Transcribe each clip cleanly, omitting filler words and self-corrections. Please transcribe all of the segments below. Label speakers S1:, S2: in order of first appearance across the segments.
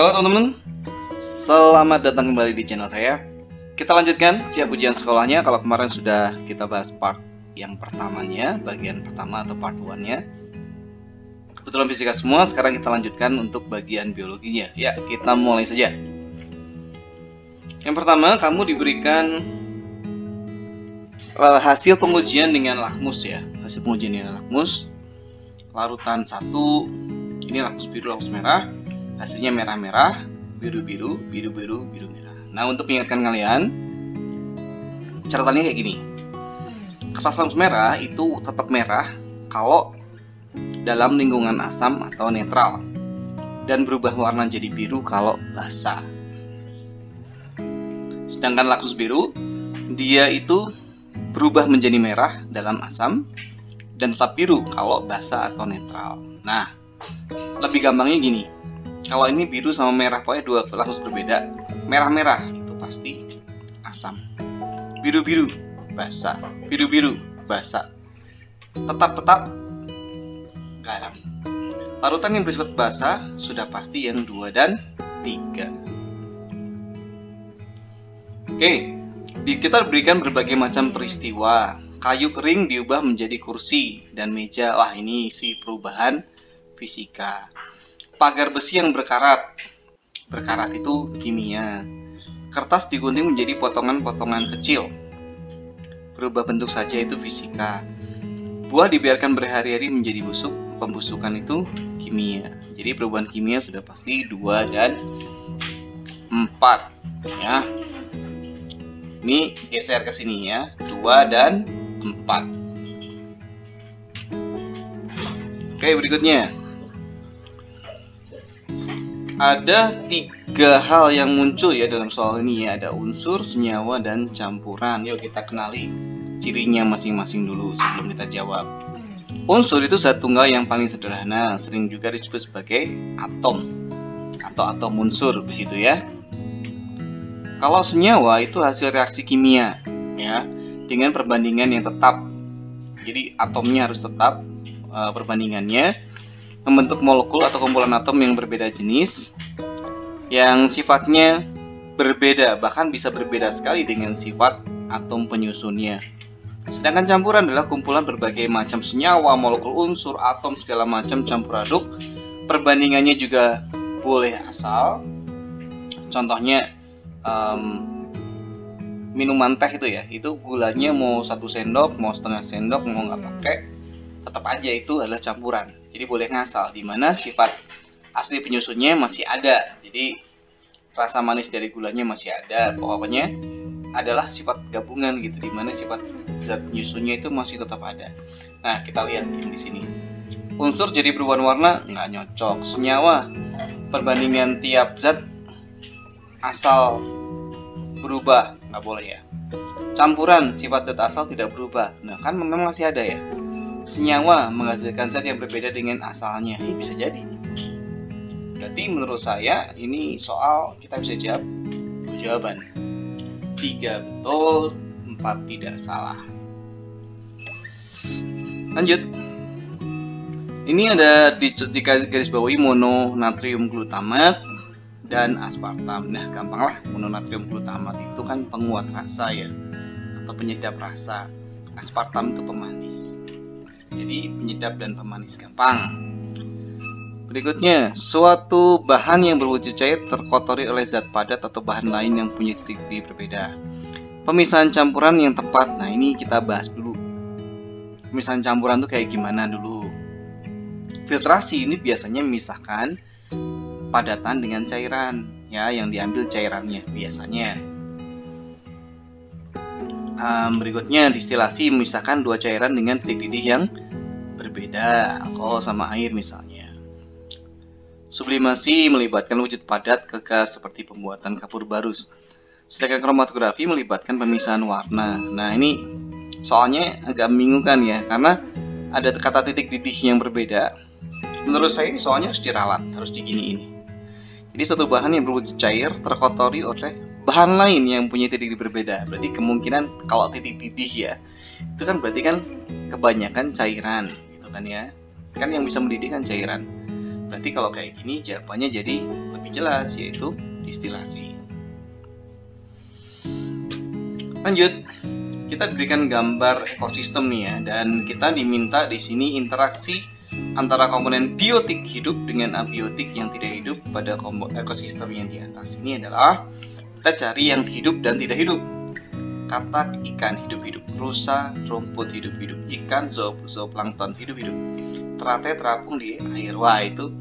S1: Halo teman-teman, selamat datang kembali di channel saya. Kita lanjutkan siap ujian sekolahnya. Kalau kemarin sudah kita bahas part yang pertamanya, bagian pertama atau part 1-nya. Kebetulan fisika semua, sekarang kita lanjutkan untuk bagian biologinya. Ya, kita mulai saja. Yang pertama, kamu diberikan hasil pengujian dengan lakmus ya. Hasil pengujian dengan lakmus, larutan 1, ini lakmus biru, lakmus merah. Hasilnya merah-merah, biru-biru, biru-biru, biru merah. Nah, untuk mengingatkan kalian, catatannya kayak gini. Kertas lakmus merah itu tetap merah kalau dalam lingkungan asam atau netral, dan berubah warna jadi biru kalau basah. Sedangkan lakmus biru, dia itu berubah menjadi merah dalam asam dan tetap biru kalau basah atau netral. Nah, lebih gampangnya gini. Kalau ini biru sama merah, pokoknya dua lakmus berbeda. Merah-merah itu pasti asam. Biru-biru basah. Biru-biru basah. Tetap garam. Larutan yang bersifat basah sudah pasti yang 2 dan 3. Oke, kita berikan berbagai macam peristiwa. Kayu kering diubah menjadi kursi dan meja. Wah, ini sih perubahan fisika. Pagar besi yang berkarat. Berkarat itu kimia. Kertas digunting menjadi potongan-potongan kecil. Berubah bentuk saja itu fisika. Buah dibiarkan berhari-hari menjadi busuk. Pembusukan itu kimia. Jadi perubahan kimia sudah pasti 2 dan 4 ya. Ini geser ke sini ya. 2 dan 4. Oke, berikutnya. Ada 3 hal yang muncul ya dalam soal ini ya. Ada unsur, senyawa, dan campuran. Yuk kita kenali cirinya masing-masing dulu sebelum kita jawab. Unsur itu zat tunggal yang paling sederhana, sering juga disebut sebagai atom atau atom unsur begitu ya. Kalau senyawa itu hasil reaksi kimia ya, dengan perbandingan yang tetap. Jadi atomnya harus tetap perbandingannya, membentuk molekul atau kumpulan atom yang berbeda jenis, yang sifatnya berbeda, bahkan bisa berbeda sekali dengan sifat atom penyusunnya. Sedangkan campuran adalah kumpulan berbagai macam senyawa, molekul, unsur, atom, segala macam campur aduk. Perbandingannya juga boleh asal. Contohnya minuman teh itu ya, itu gulanya mau 1 sendok, mau setengah sendok, mau nggak pakai, tetap aja itu adalah campuran. Jadi boleh ngasal, dimana sifat asli penyusunnya masih ada. Jadi rasa manis dari gulanya masih ada. Pokoknya adalah sifat gabungan gitu, dimana sifat zat penyusunnya itu masih tetap ada. Nah, kita lihat di sini. Unsur jadi berubah warna nggak nyocok. Senyawa, perbandingan tiap zat asal berubah, nggak boleh ya. Campuran, sifat zat asal tidak berubah. Nah, kan memang masih ada ya. Senyawa menghasilkan zat yang berbeda dengan asalnya. Ini bisa jadi. Berarti menurut saya ini soal kita bisa jawab jawaban 3 betul, 4 tidak salah. Lanjut. Ini ada di garis bawahi mononatrium glutamat dan aspartam. Nah, gampang lah. Mononatrium glutamat itu kan penguat rasa ya, atau penyedap rasa. Aspartam itu pemanis. Jadi penyedap dan pemanis, gampang. Berikutnya, suatu bahan yang berwujud cair terkotori oleh zat padat atau bahan lain yang punya titik berbeda. Pemisahan campuran yang tepat. Nah, ini kita bahas dulu. Pemisahan campuran itu kayak gimana dulu. Filtrasi ini biasanya memisahkan padatan dengan cairan ya, yang diambil cairannya biasanya. Berikutnya, distilasi memisahkan 2 cairan dengan titik didih yang berbeda, alkohol sama air misalnya. Sublimasi melibatkan wujud padat ke gas seperti pembuatan kapur barus. Sedangkan kromatografi melibatkan pemisahan warna. Nah, ini soalnya agak membingungkan ya, karena ada kata titik didih yang berbeda. Menurut saya ini soalnya harus diralat, harus diginiin. Jadi satu bahan yang berwujud cair terkotori oleh bahan lain yang punya titik didih berbeda. Berarti kemungkinan kalau titik didih ya, itu kan berarti kan kebanyakan cairan gitu kan ya. Kan yang bisa mendidih kan cairan. Berarti kalau kayak gini jawabannya jadi lebih jelas, yaitu distilasi. Lanjut, kita berikan gambar ekosistem nih ya, dan kita diminta di sini interaksi antara komponen biotik hidup dengan abiotik yang tidak hidup pada ekosistem yang di atas. Ini adalah kita cari yang hidup dan tidak hidup. Katak, ikan hidup-hidup, rusa, rumput hidup-hidup, ikan, zooplankton hidup-hidup, teratai terapung di air. Wah, itu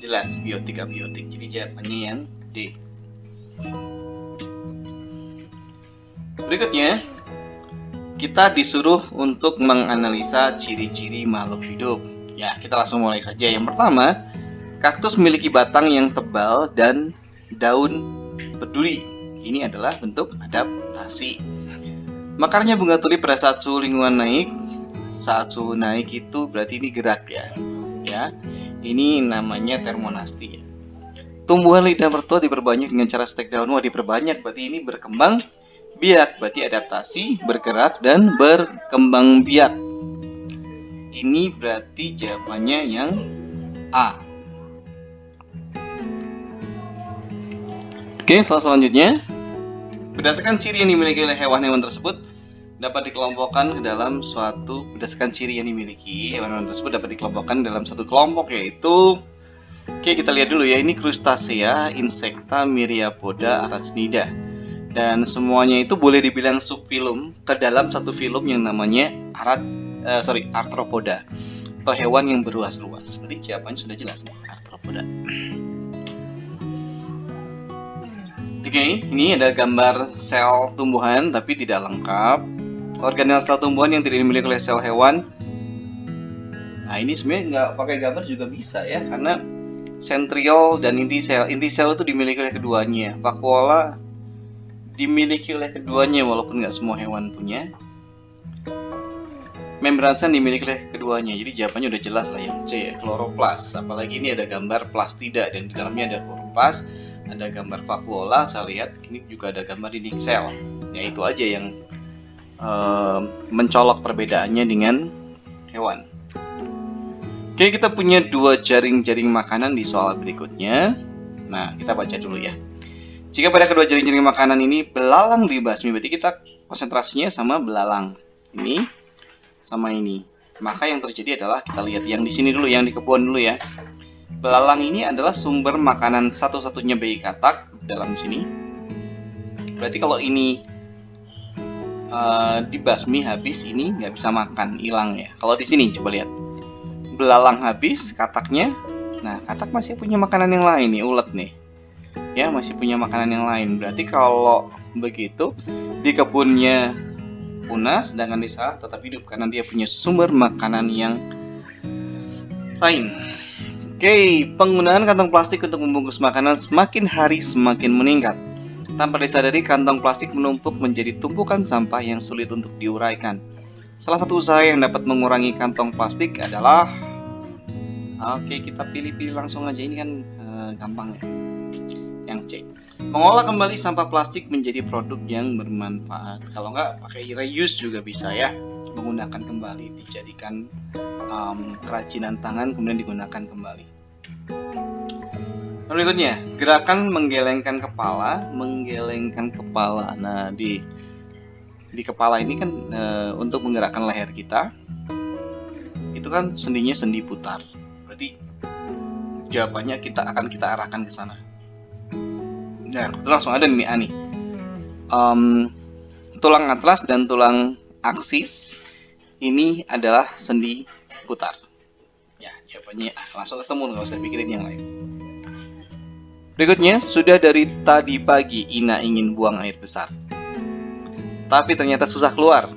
S1: jelas biotik abiotik. Jadi jawabannya yang D. Berikutnya, kita disuruh untuk menganalisa ciri-ciri makhluk hidup. Ya, kita langsung mulai saja. Yang pertama, kaktus memiliki batang yang tebal dan daun berduri. Ini adalah bentuk adaptasi. Mekarnya bunga tulip pada saat suhu lingkungan naik. Saat suhu naik itu berarti ini gerak ya. Ya, ini namanya termonasti ya. Tumbuhan lidah mertua diperbanyak dengan cara stek daun. Wah, diperbanyak berarti ini berkembang biak, berarti adaptasi, bergerak, dan berkembang biak. Ini berarti jawabannya yang A. Oke, selanjutnya, berdasarkan ciri yang dimiliki oleh hewan-hewan tersebut dapat dikelompokkan ke dalam suatu berdasarkan ciri yang dimiliki hewan-hewan tersebut dapat dikelompokkan dalam satu kelompok, yaitu oke, kita lihat dulu ya, ini Crustacea, Insecta, Myriapoda, Arachnida. Dan semuanya itu boleh dibilang subfilum ke dalam satu filum yang namanya Arthropoda atau hewan yang beruas-ruas. Berarti jawabannya sudah jelas nih, Arthropoda. Oke, ini ada gambar sel tumbuhan tapi tidak lengkap. Organel sel tumbuhan yang tidak dimiliki oleh sel hewan. Nah, ini sebenarnya nggak pakai gambar juga bisa ya, karena sentriol dan inti sel itu dimiliki oleh keduanya. Vakuola dimiliki oleh keduanya walaupun nggak semua hewan punya. Membran sel dimiliki oleh keduanya. Jadi jawabannya udah jelas lah yang C, kloroplas. Apalagi ini ada gambar plastida dan di dalamnya ada kloroplas, ada gambar vakuola. Saya lihat ini juga ada gambar dinding sel. Ya, itu aja yang mencolok perbedaannya dengan hewan. Oke, kita punya dua jaring-jaring makanan di soal berikutnya. Nah, kita baca dulu ya. Jika pada kedua jaring-jaring makanan ini belalang dibasmi, berarti kita konsentrasinya sama belalang. Ini sama ini. Maka yang terjadi adalah kita lihat yang di sini dulu, yang di kebun dulu ya. Belalang ini adalah sumber makanan satu-satunya bagi katak dalam sini. Berarti kalau ini dibasmi habis, ini nggak bisa makan, hilang ya. Kalau di sini coba lihat, belalang habis, kataknya. Nah, katak masih punya makanan yang lain nih, ulet nih. Ya, masih punya makanan yang lain. Berarti kalau begitu di kebunnya punah, sedangkan di sawah tetap hidup karena dia punya sumber makanan yang lain. Oke, penggunaan kantong plastik untuk membungkus makanan semakin hari semakin meningkat. Tanpa disadari, kantong plastik menumpuk menjadi tumpukan sampah yang sulit untuk diuraikan. Salah satu usaha yang dapat mengurangi kantong plastik adalah, oke, kita pilih-pilih langsung aja, ini kan gampang ya. Yang C, mengolah kembali sampah plastik menjadi produk yang bermanfaat. Kalau nggak, pakai reuse juga bisa ya, menggunakan kembali, dijadikan kerajinan tangan kemudian digunakan kembali. Berikutnya, gerakan menggelengkan kepala. Nah, di kepala ini kan untuk menggerakkan leher kita, itu kan sendinya sendi putar. Berarti jawabannya kita arahkan ke sana. Nah, langsung ada nih, Ani. Tulang atlas dan tulang aksis ini adalah sendi putar. Ya, jawabannya langsung ketemu, nggak usah pikirin yang lain. Berikutnya, sudah dari tadi pagi Ina ingin buang air besar, tapi ternyata susah keluar.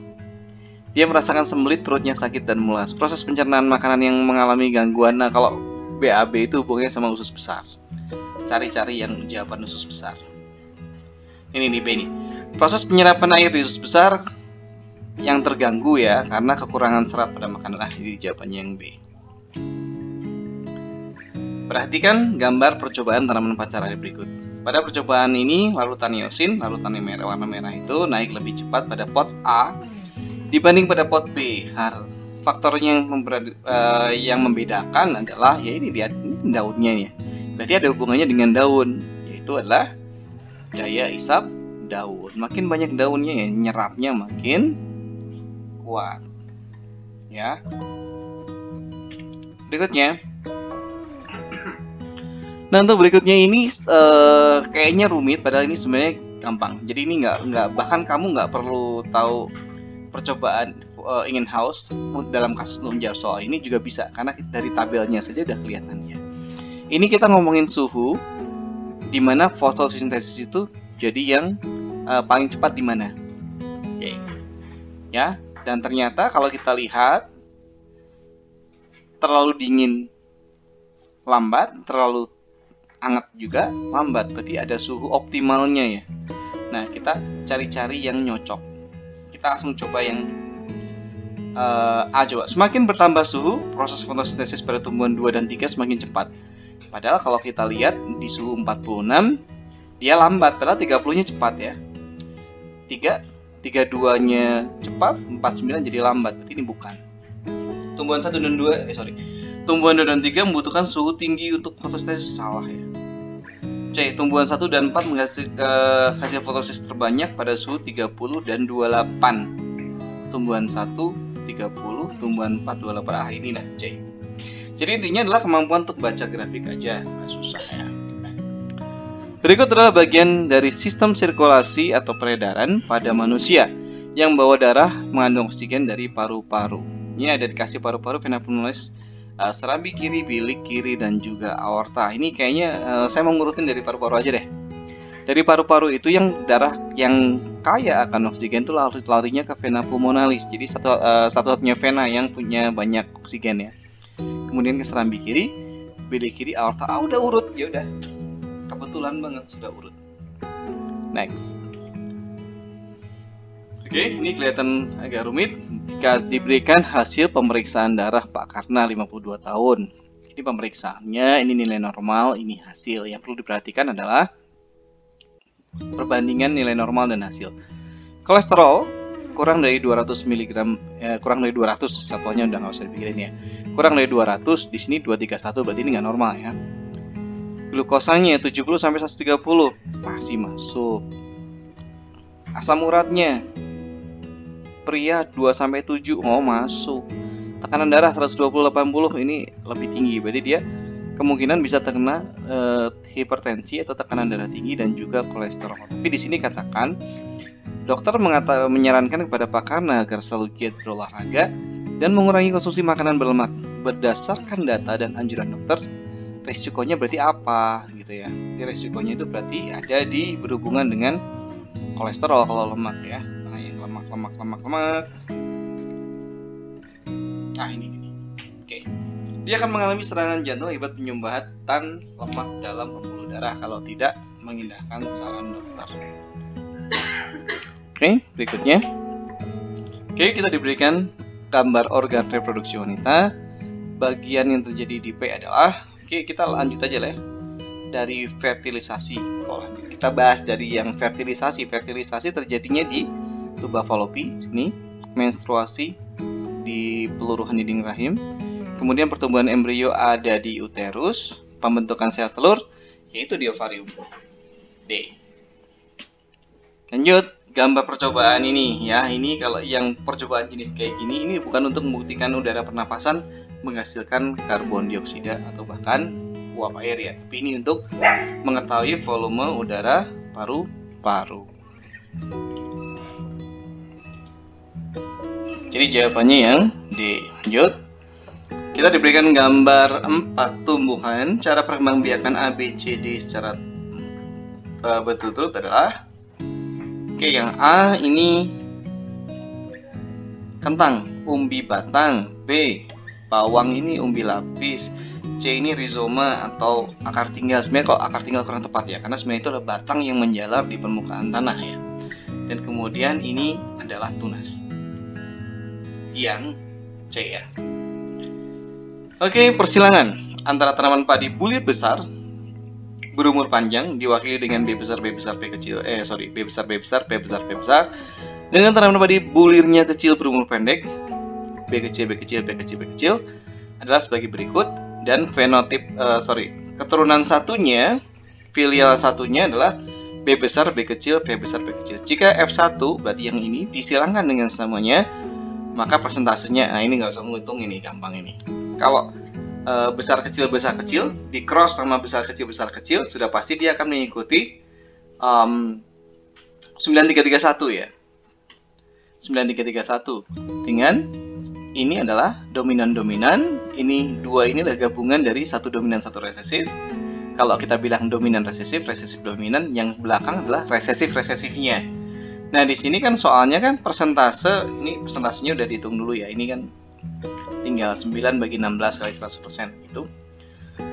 S1: Dia merasakan sembelit, perutnya sakit dan mulas. Proses pencernaan makanan yang mengalami gangguan. Nah, kalau BAB itu hubungannya sama usus besar. Cari-cari yang jawaban usus besar. Ini nih B nih. Proses penyerapan air di usus besar yang terganggu ya karena kekurangan serat pada makanan. Jadi jawabannya yang B. Perhatikan gambar percobaan tanaman pacar berikut. Pada percobaan ini larutan iosin, larutan warna merah itu naik lebih cepat pada pot A dibanding pada pot B. faktornya yang membedakan adalah ya ini lihat ini daunnya ya. Berarti ada hubungannya dengan daun, yaitu adalah daya isap daun. Makin banyak daunnya ya, nyerapnya makin kuat. Ya. Berikutnya. Nah, untuk berikutnya ini kayaknya rumit, padahal ini sebenarnya gampang. Jadi ini nggak bahkan kamu nggak perlu tahu percobaan ingin house dalam kasus untuk menjawab soal ini juga bisa, karena dari tabelnya saja udah kelihatan ya. Ini kita ngomongin suhu, di mana fotosintesis itu jadi yang paling cepat di mana, ya. Dan ternyata kalau kita lihat terlalu dingin lambat, terlalu hangat juga lambat, berarti ada suhu optimalnya ya. Nah, kita cari-cari yang nyocok. Kita langsung coba yang A coba. Semakin bertambah suhu, proses fotosintesis pada tumbuhan 2 dan 3 semakin cepat. Padahal kalau kita lihat di suhu 46 dia lambat, padahal 30-nya cepat ya. 32-nya cepat, 49 jadi lambat. Berarti ini bukan. Tumbuhan 1 dan 2, Tumbuhan 2 dan 3 membutuhkan suhu tinggi untuk fotosintesis, salah ya. C. Tumbuhan 1 dan 4 menghasilkan hasil fotosintesis terbanyak pada suhu 30 dan 28. Tumbuhan 1 30, tumbuhan 4 28. Ini nah C. Jadi intinya adalah kemampuan untuk baca grafik aja, nggak susah ya. Berikut adalah bagian dari sistem sirkulasi atau peredaran pada manusia yang membawa darah mengandung oksigen dari paru-paru. Ini ada dikasih paru-paru, vena pulmonalis, serambi kiri, bilik kiri, dan juga aorta. Ini kayaknya saya mau ngurutin dari paru-paru aja deh. Dari paru-paru itu yang darah yang kaya akan oksigen itu larinya ke vena pulmonalis. Jadi satu-satunya vena yang punya banyak oksigen ya. Kemudian ke serambi kiri, bilik kiri, aorta. Udah urut, ya udah. Kebetulan banget sudah urut. Next. Oke, ini kelihatan agak rumit. Jika diberikan hasil pemeriksaan darah Pak Karna 52 tahun. Ini pemeriksaannya, ini nilai normal, ini hasil. Yang perlu diperhatikan adalah perbandingan nilai normal dan hasil. Kolesterol kurang dari 200 mg, kurang dari 200, satuannya udah nggak usah dipikirin ya. Kurang dari 200, di sini 231, berarti ini nggak normal ya. Glukosanya 70 sampai 130 masih masuk. Asam uratnya pria 2 sampai 7 masuk. Tekanan darah 120/80 ini lebih tinggi, berarti dia kemungkinan bisa terkena hipertensi atau tekanan darah tinggi dan juga kolesterol. Tapi di sini katakan dokter menyarankan kepada Pak Karna agar selalu giat berolahraga dan mengurangi konsumsi makanan berlemak. Berdasarkan data dan anjuran dokter, resikonya berarti apa gitu ya. Jadi resikonya itu berarti ada di berhubungan dengan kolesterol kalau lemak ya. Nah, yang lemak. Nah, ini. Oke. Dia akan mengalami serangan jantung akibat penyumbatan lemak dalam pembuluh darah kalau tidak mengindahkan saran dokter. Oke, berikutnya. Oke, kita diberikan gambar organ reproduksi wanita. Bagian yang terjadi di P adalah, oke, kita lanjut aja lah ya. Dari fertilisasi. Kita bahas dari yang fertilisasi. Fertilisasi terjadinya di tuba fallopi, sini, menstruasi di peluruhan dinding rahim. Kemudian pertumbuhan embrio ada di uterus, pembentukan sel telur yaitu di ovarium. D. Lanjut, gambar percobaan ini ya. Ini kalau yang percobaan jenis kayak gini, ini bukan untuk membuktikan udara pernapasan menghasilkan karbon dioksida atau bahkan uap air ya, tapi ini untuk mengetahui volume udara paru-paru. Jadi jawabannya yang D. Lanjut. Kita diberikan gambar 4 tumbuhan. Cara perkembangbiakan A, B, C, D secara berturut-turut adalah, oke, yang A ini kentang, umbi batang. B, bawang ini umbi lapis. C ini rizoma atau akar tinggal. Sebenarnya kalau akar tinggal kurang tepat ya, karena sebenarnya itu adalah batang yang menjalar di permukaan tanah ya. Dan kemudian ini adalah tunas, yang C ya. Oke, persilangan antara tanaman padi bulir besar berumur panjang diwakili dengan B besar, B besar, P kecil, B besar, B besar, P besar, P besar, dengan tanaman padi bulirnya kecil berumur pendek B kecil, B kecil, B kecil, B kecil adalah sebagai berikut. Dan fenotip, keturunan satunya, filial satunya adalah B besar, B kecil, B besar, B kecil. Jika F1 berarti yang ini disilangkan dengan semuanya, maka persentasenya, nah ini nggak usah menghitung, ini gampang ini. Kalau besar kecil di cross sama besar kecil sudah pasti dia akan mengikuti 9331 ya. 9331 dengan ini adalah dominan-dominan, ini dua ini adalah gabungan dari satu dominan satu resesif. Kalau kita bilang dominan resesif, resesif dominan, yang belakang adalah resesif-resesifnya. Nah, di sini kan soalnya kan persentase, ini persentasenya udah dihitung dulu ya. Ini kan tinggal 9 bagi 16 kali 100% gitu.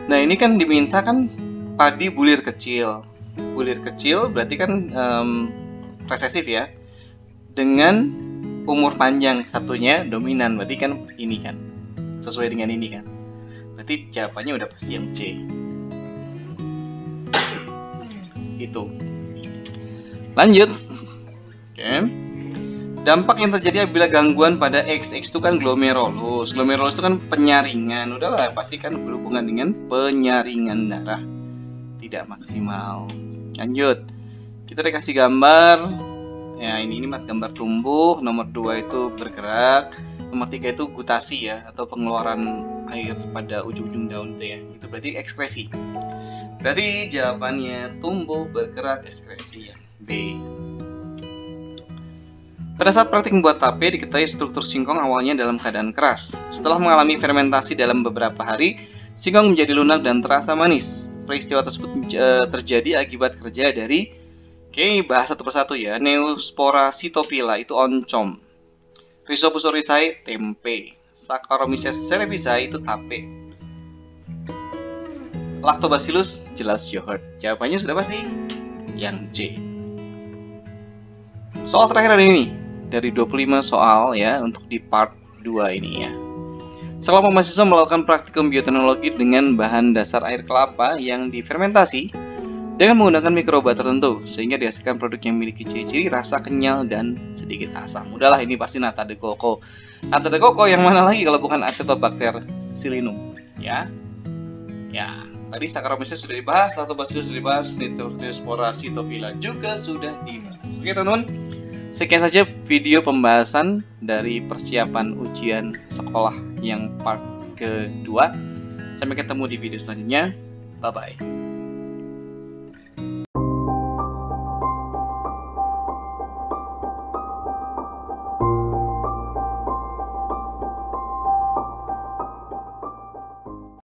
S1: Nah, ini kan diminta kan padi bulir kecil. Bulir kecil berarti kan resesif ya. Dengan umur panjang satunya dominan, berarti kan ini kan sesuai dengan ini kan. Berarti jawabannya udah pasti yang C. Itu. Lanjut. Oke. Dampak yang terjadi apabila gangguan pada XX itu kan glomerulus. Glomerulus itu kan penyaringan. Udahlah, pasti kan berhubungan dengan penyaringan darah tidak maksimal. Lanjut. Kita dikasih gambar. Ya, ini gambar tumbuh. Nomor 2 itu bergerak. Nomor 3 itu gutasi ya, atau pengeluaran air pada ujung-ujung daun itu ya. Itu berarti ekskresi. Berarti jawabannya tumbuh, bergerak, ekskresi yang B. Pada saat praktik membuat tape, diketahui struktur singkong awalnya dalam keadaan keras. Setelah mengalami fermentasi dalam beberapa hari, singkong menjadi lunak dan terasa manis. Peristiwa tersebut terjadi akibat kerja dari, oke, bahas satu persatu ya. Neospora cytophila itu oncom. Rhizopus oryzae tempe. Saccharomyces cerevisiae itu tape. Lactobacillus jelas yogurt. Jawabannya sudah pasti yang C. Soal terakhir hari ini dari 25 soal ya untuk di part 2 ini ya. Sekelompok mahasiswa melakukan praktikum bioteknologi dengan bahan dasar air kelapa yang difermentasi dengan menggunakan mikroba tertentu sehingga dihasilkan produk yang memiliki ciri-ciri rasa kenyal dan sedikit asam. Udahlah, ini pasti nata de coco. Nata de coco yang mana lagi kalau bukan Acetobacter pseudomonas ya. Ya, tadi Saccharomyces sudah dibahas, Lactobacillus sudah dibahas, Neospora cytophila juga sudah dibahas. Oke teman-teman, sekian saja video pembahasan dari persiapan ujian sekolah yang part kedua. Sampai ketemu di video selanjutnya. Bye-bye.